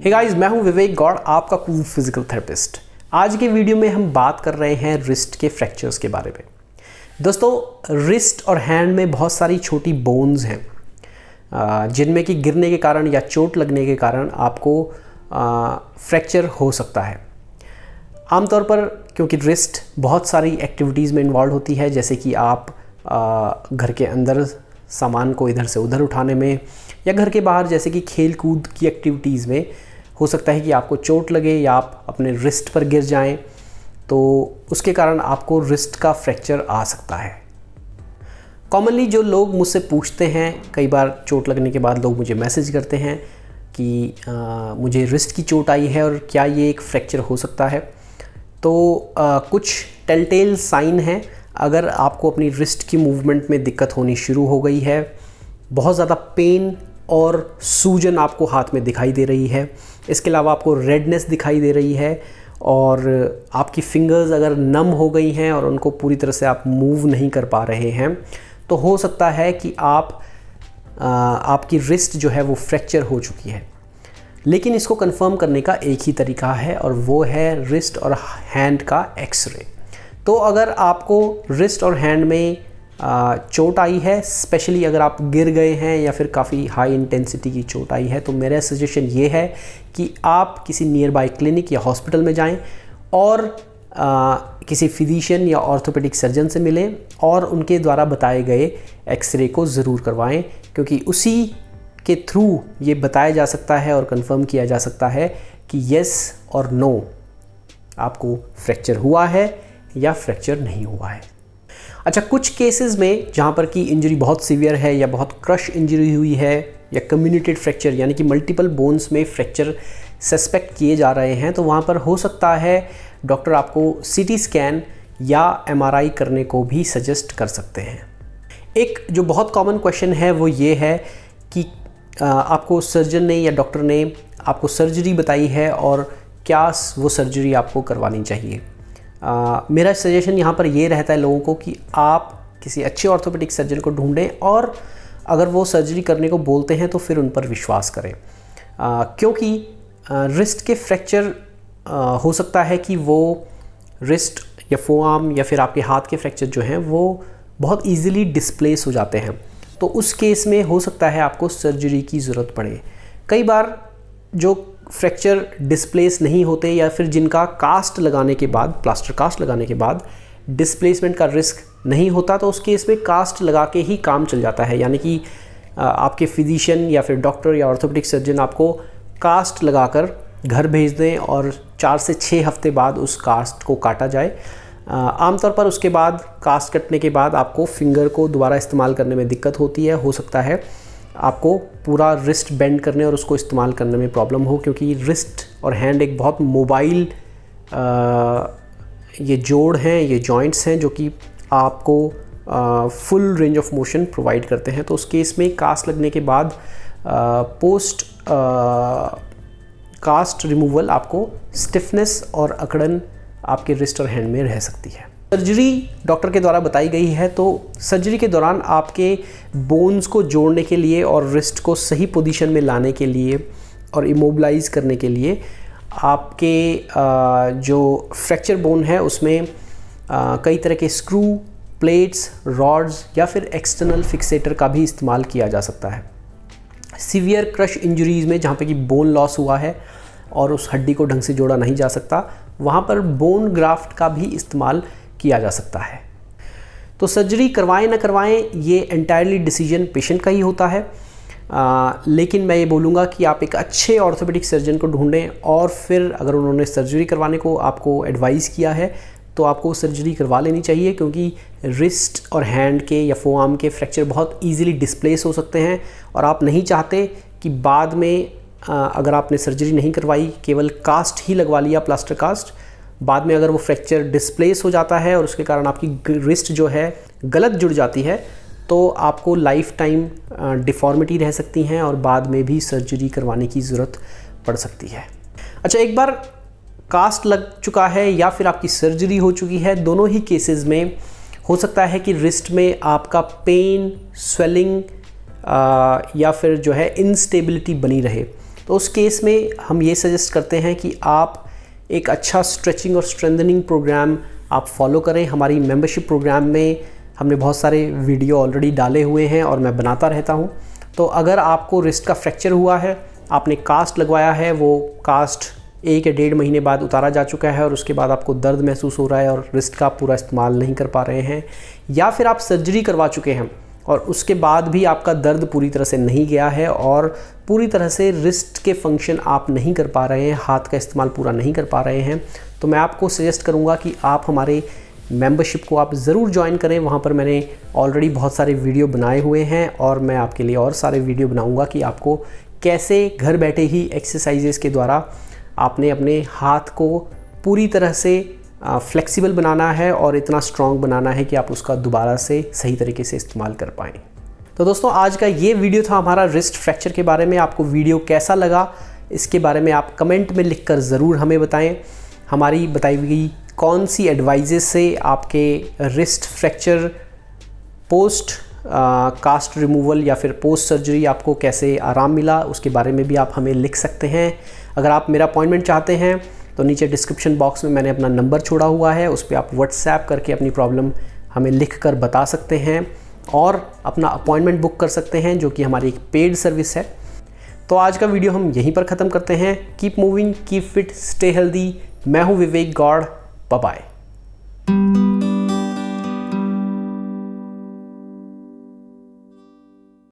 Hey guys, मैं हूं विवेक गौड़, आपका कूल फिजिकल थेरेपिस्ट। आज के वीडियो में हम बात कर रहे हैं रिस्ट के फ्रैक्चर्स के बारे में। दोस्तों, रिस्ट और हैंड में बहुत सारी छोटी बोन्स हैं जिनमें कि गिरने के कारण या चोट लगने के कारण आपको फ्रैक्चर हो सकता है। आमतौर पर क्योंकि रिस्ट बहुत सारी एक्टिविटीज़ में इन्वॉल्व होती है, जैसे कि आप घर के अंदर सामान को इधर से उधर उठाने में या घर के बाहर जैसे कि खेल कूद की एक्टिविटीज़ में हो सकता है कि आपको चोट लगे या आप अपने रिस्ट पर गिर जाएं, तो उसके कारण आपको रिस्ट का फ्रैक्चर आ सकता है। कॉमनली जो लोग मुझसे पूछते हैं, कई बार चोट लगने के बाद लोग मुझे मैसेज करते हैं कि मुझे रिस्ट की चोट आई है और क्या ये एक फ्रैक्चर हो सकता है। तो कुछ टेलटेल साइन हैं। अगर आपको अपनी रिस्ट की मूवमेंट में दिक्कत होनी शुरू हो गई है, बहुत ज़्यादा पेन और सूजन आपको हाथ में दिखाई दे रही है, इसके अलावा आपको रेडनेस दिखाई दे रही है और आपकी फिंगर्स अगर नम हो गई हैं और उनको पूरी तरह से आप मूव नहीं कर पा रहे हैं, तो हो सकता है कि आपकी रिस्ट जो है वो फ्रैक्चर हो चुकी है। लेकिन इसको कंफर्म करने का एक ही तरीका है और वो है रिस्ट और हैंड का एक्सरे। तो अगर आपको रिस्ट और हैंड में चोट आई है, स्पेशली अगर आप गिर गए हैं या फिर काफ़ी हाई इंटेंसिटी की चोट आई है, तो मेरा सजेशन ये है कि आप किसी नियर बाय क्लिनिक या हॉस्पिटल में जाएं और किसी फिजिशियन या ऑर्थोपेडिक सर्जन से मिलें और उनके द्वारा बताए गए एक्सरे को ज़रूर करवाएं, क्योंकि उसी के थ्रू ये बताया जा सकता है और कंफर्म किया जा सकता है कि येस और नो आपको फ्रैक्चर हुआ है या फ्रैक्चर नहीं हुआ है। अच्छा, कुछ केसेस में जहाँ पर कि इंजरी बहुत सीवियर है या बहुत क्रश इंजरी हुई है या कम्युनिकेटेड फ्रैक्चर यानी कि मल्टीपल बोन्स में फ्रैक्चर सस्पेक्ट किए जा रहे हैं, तो वहाँ पर हो सकता है डॉक्टर आपको सीटी स्कैन या एमआरआई करने को भी सजेस्ट कर सकते हैं। एक जो बहुत कॉमन क्वेश्चन है वो ये है कि आपको सर्जन ने या डॉक्टर ने आपको सर्जरी बताई है और क्या वो सर्जरी आपको करवानी चाहिए। मेरा सजेशन यहाँ पर ये रहता है लोगों को कि आप किसी अच्छे ऑर्थोपेडिक सर्जन को ढूंढें और अगर वो सर्जरी करने को बोलते हैं तो फिर उन पर विश्वास करें, क्योंकि रिस्ट के फ्रैक्चर हो सकता है कि वो रिस्ट या फोआर्म या फिर आपके हाथ के फ्रैक्चर जो हैं वो बहुत ईजिली डिस्प्लेस हो जाते हैं। तो उस केस में हो सकता है आपको सर्जरी की ज़रूरत पड़े। कई बार जो फ्रैक्चर डिस्प्लेस नहीं होते या फिर जिनका कास्ट लगाने के बाद, प्लास्टर कास्ट लगाने के बाद डिस्प्लेसमेंट का रिस्क नहीं होता, तो उस केस में कास्ट लगा के ही काम चल जाता है। यानी कि आपके फिजिशियन या फिर डॉक्टर या ऑर्थोपेडिक सर्जन आपको कास्ट लगाकर घर भेज दें और 4 से 6 हफ्ते बाद उस कास्ट को काटा जाए। आमतौर पर उसके बाद कास्ट कटने के बाद आपको फिंगर को दोबारा इस्तेमाल करने में दिक्कत होती है। हो सकता है आपको पूरा रिस्ट बेंड करने और उसको इस्तेमाल करने में प्रॉब्लम हो, क्योंकि रिस्ट और हैंड एक बहुत मोबाइल ये जोड़ हैं, ये जॉइंट्स हैं जो कि आपको full range of motion provide करते हैं। तो उस केस में कास्ट लगने के बाद पोस्ट कास्ट रिमूवल आपको स्टिफनेस और अकड़न आपके रिस्ट और हैंड में रह सकती है। सर्जरी डॉक्टर के द्वारा बताई गई है, तो सर्जरी के दौरान आपके बोन्स को जोड़ने के लिए और रिस्ट को सही पोजीशन में लाने के लिए और इमोबिलाइज करने के लिए आपके जो फ्रैक्चर बोन है उसमें कई तरह के स्क्रू, प्लेट्स, रॉड्स या फिर एक्सटर्नल फिक्सेटर का भी इस्तेमाल किया जा सकता है। सीवियर क्रश इंजरीज़ में जहाँ पे कि बोन लॉस हुआ है और उस हड्डी को ढंग से जोड़ा नहीं जा सकता, वहाँ पर बोन ग्राफ्ट का भी इस्तेमाल किया जा सकता है। तो सर्जरी करवाएं ना करवाएं ये एंटायरली डिसीजन पेशेंट का ही होता है, लेकिन मैं ये बोलूँगा कि आप एक अच्छे ऑर्थोपेडिक सर्जन को ढूंढें और फिर अगर उन्होंने सर्जरी करवाने को आपको एडवाइस किया है तो आपको सर्जरी करवा लेनी चाहिए, क्योंकि रिस्ट और हैंड के या फोआर्म के फ्रैक्चर बहुत ईजिली डिस्प्लेस हो सकते हैं और आप नहीं चाहते कि बाद में अगर आपने सर्जरी नहीं करवाई, केवल कास्ट ही लगवा लिया, प्लास्टर कास्ट, बाद में अगर वो फ्रैक्चर डिस्प्लेस हो जाता है और उसके कारण आपकी रिस्ट जो है गलत जुड़ जाती है, तो आपको लाइफ टाइम डिफॉर्मिटी रह सकती हैं और बाद में भी सर्जरी करवाने की ज़रूरत पड़ सकती है। अच्छा, एक बार कास्ट लग चुका है या फिर आपकी सर्जरी हो चुकी है, दोनों ही केसेस में हो सकता है कि रिस्ट में आपका पेन, स्वेलिंग या फिर जो है इंस्टेबिलिटी बनी रहे। तो उस केस में हम ये सजेस्ट करते हैं कि आप एक अच्छा स्ट्रेचिंग और स्ट्रेंथनिंग प्रोग्राम आप फॉलो करें। हमारी मेंबरशिप प्रोग्राम में हमने बहुत सारे वीडियो ऑलरेडी डाले हुए हैं और मैं बनाता रहता हूं। तो अगर आपको रिस्ट का फ्रैक्चर हुआ है, आपने कास्ट लगवाया है, वो कास्ट 1 या 1.5 महीने बाद उतारा जा चुका है और उसके बाद आपको दर्द महसूस हो रहा है और रिस्ट का पूरा इस्तेमाल नहीं कर पा रहे हैं, या फिर आप सर्जरी करवा चुके हैं और उसके बाद भी आपका दर्द पूरी तरह से नहीं गया है और पूरी तरह से रिस्ट के फंक्शन आप नहीं कर पा रहे हैं, हाथ का इस्तेमाल पूरा नहीं कर पा रहे हैं, तो मैं आपको सजेस्ट करूंगा कि आप हमारे मेंबरशिप को आप ज़रूर ज्वाइन करें। वहाँ पर मैंने ऑलरेडी बहुत सारे वीडियो बनाए हुए हैं और मैं आपके लिए और सारे वीडियो बनाऊंगा कि आपको कैसे घर बैठे ही एक्सरसाइजेस के द्वारा आपने अपने हाथ को पूरी तरह से फ्लेक्सिबल बनाना है और इतना स्ट्रॉन्ग बनाना है कि आप उसका दोबारा से सही तरीके से इस्तेमाल कर पाएँ। तो दोस्तों, आज का ये वीडियो था हमारा रिस्ट फ्रैक्चर के बारे में। आपको वीडियो कैसा लगा इसके बारे में आप कमेंट में लिखकर ज़रूर हमें बताएं। हमारी बताई हुई कौन सी एडवाइजेस से आपके wrist fracture post cast removal या फिर पोस्ट सर्जरी आपको कैसे आराम मिला, उसके बारे में भी आप हमें लिख सकते हैं। अगर आप मेरा अपॉइंटमेंट चाहते हैं तो नीचे डिस्क्रिप्शन बॉक्स में मैंने अपना नंबर छोड़ा हुआ है, उस पर आप व्हाट्सएप करके अपनी प्रॉब्लम हमें लिख कर बता सकते हैं और अपना अपॉइंटमेंट बुक कर सकते हैं, जो कि हमारी एक पेड सर्विस है। तो आज का वीडियो हम यहीं पर ख़त्म करते हैं। Keep moving, keep fit, stay healthy. मैं हूँ विवेक गौड़। Bye bye.